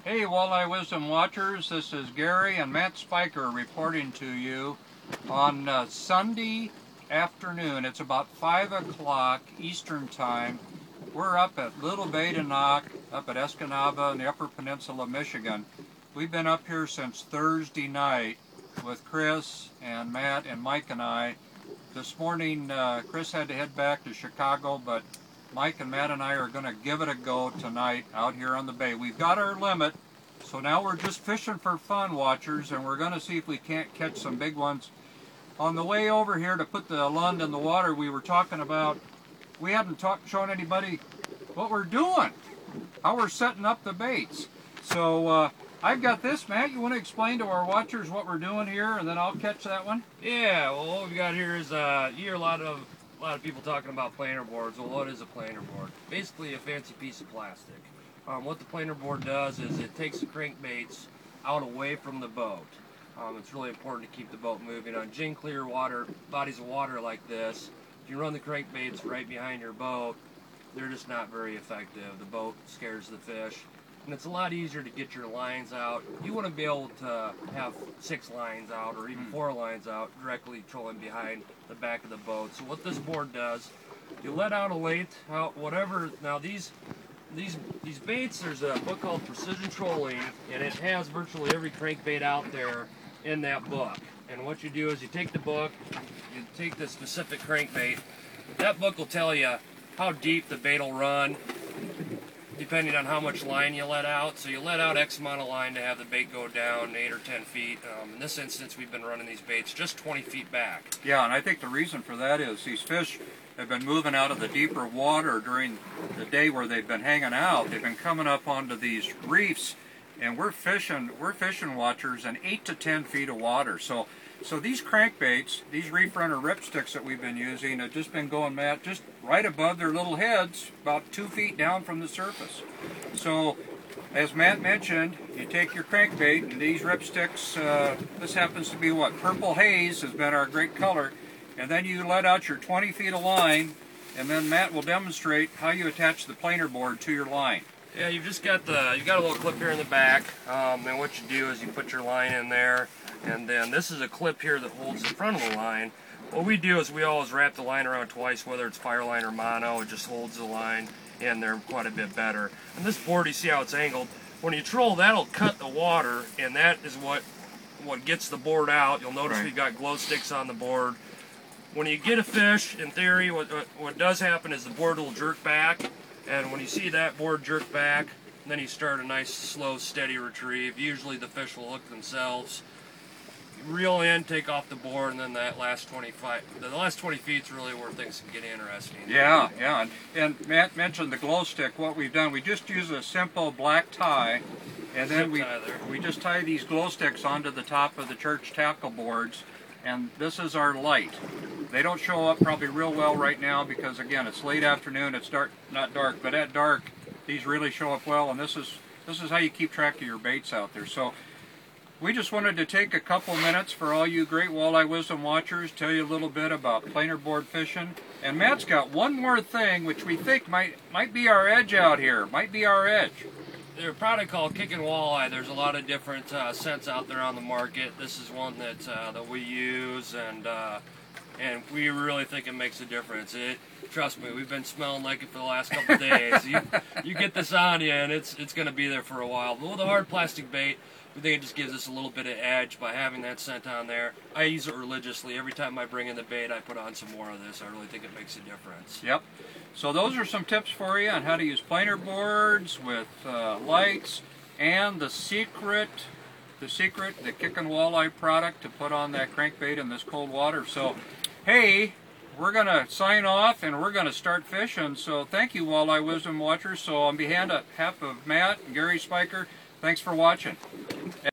Hey Walleye Wisdom Watchers, this is Gary and Matt Spiker reporting to you on Sunday afternoon. It's about 5 o'clock Eastern Time. We're up at Little Bay de Noc, up at Escanaba in the Upper Peninsula, Michigan. We've been up here since Thursday night with Chris and Matt and Mike and I. This morning Chris had to head back to Chicago, but Mike and Matt and I are going to give it a go tonight out here on the bay. We've got our limit, so now we're just fishing for fun, watchers, and we're going to see if we can't catch some big ones. On the way over here to put the Lund in the water, we were talking about, we hadn't shown anybody what we're doing, how we're setting up the baits. So I've got this, Matt. You want to explain to our watchers what we're doing here, and then I'll catch that one? Yeah, well, what we got here is you hear a lot of people talking about planer boards. Well, what is a planer board? Basically a fancy piece of plastic. What the planer board does is it takes the crankbaits out away from the boat. It's really important to keep the boat moving. On gin clear water, bodies of water like this, if you run the crankbaits right behind your boat, they're just not very effective. The boat scares the fish. And it's a lot easier to get your lines out. You want to be able to have 6 lines out or even 4 lines out directly trolling behind the back of the boat. So what this board does, you let out a weight, whatever. Now these baits, there's a book called Precision Trolling, and it has virtually every crankbait out there in that book. And what you do is you take the book, you take the specific crankbait. That book will tell you how deep the bait will run, depending on how much line you let out. So you let out X amount of line to have the bait go down 8 or 10 feet. In this instance, we've been running these baits just 20 feet back. Yeah, and I think the reason for that is these fish have been moving out of the deeper water during the day where they've been hanging out. They've been coming up onto these reefs, and we're fishing watchers in 8 to 10 feet of water. So these crankbaits, these Reef Runner ripsticks that we've been using, have just been going, Matt, just right above their little heads, about 2 feet down from the surface. So, as Matt mentioned, you take your crankbait, and these ripsticks, this happens to be what? Purple Haze has been our great color, and then you let out your 20 feet of line, and then Matt will demonstrate how you attach the planer board to your line. Yeah, you've got a little clip here in the back, and what you do is you put your line in there, and then this is a clip here that holds the front of the line. What we do is we always wrap the line around twice, whether it's Fireline or mono. It just holds the line in there quite a bit better. And this board, you see how it's angled. When you troll, that'll cut the water, and that is what gets the board out. You'll notice we've got glow sticks on the board. When you get a fish, in theory, what does happen is the board will jerk back, and when you see that board jerk back, then you start a nice, slow, steady retrieve. Usually the fish will hook themselves. Reel in, take off the board, and then the last 20 feet is really where things can get interesting. Yeah. And Matt mentioned the glow stick. What we've done, we just use a simple black tie, and then we just tie these glow sticks onto the top of the church tackle boards, and this is our light. They don't show up probably real well right now because, again, it's late afternoon. It's dark, not dark, but at dark, these really show up well, and this is how you keep track of your baits out there. So we just wanted to take a couple minutes for all you great Walleye Wisdom watchers, tell you a little bit about planer board fishing. And Matt's got one more thing which we think might be our edge out here, might be our edge. They're a product called Kickin' Walleye. There's a lot of different scents out there on the market. This is one that we use, and we really think it makes a difference. Trust me, we've been smelling like it for the last couple of days. You get this on you, and it's going to be there for a while. But with a hard plastic bait, we think it just gives us a little bit of edge by having that scent on there. I use it religiously. Every time I bring in the bait, I put on some more of this. I really think it makes a difference. Yep. So those are some tips for you on how to use planer boards with lights, and the secret, the Kickin' Walleye product to put on that crankbait in this cold water. So, hey, we're going to sign off and we're going to start fishing. So thank you, Walleye Wisdom watchers. So on behalf of Matt and Gary Spiker, thanks for watching.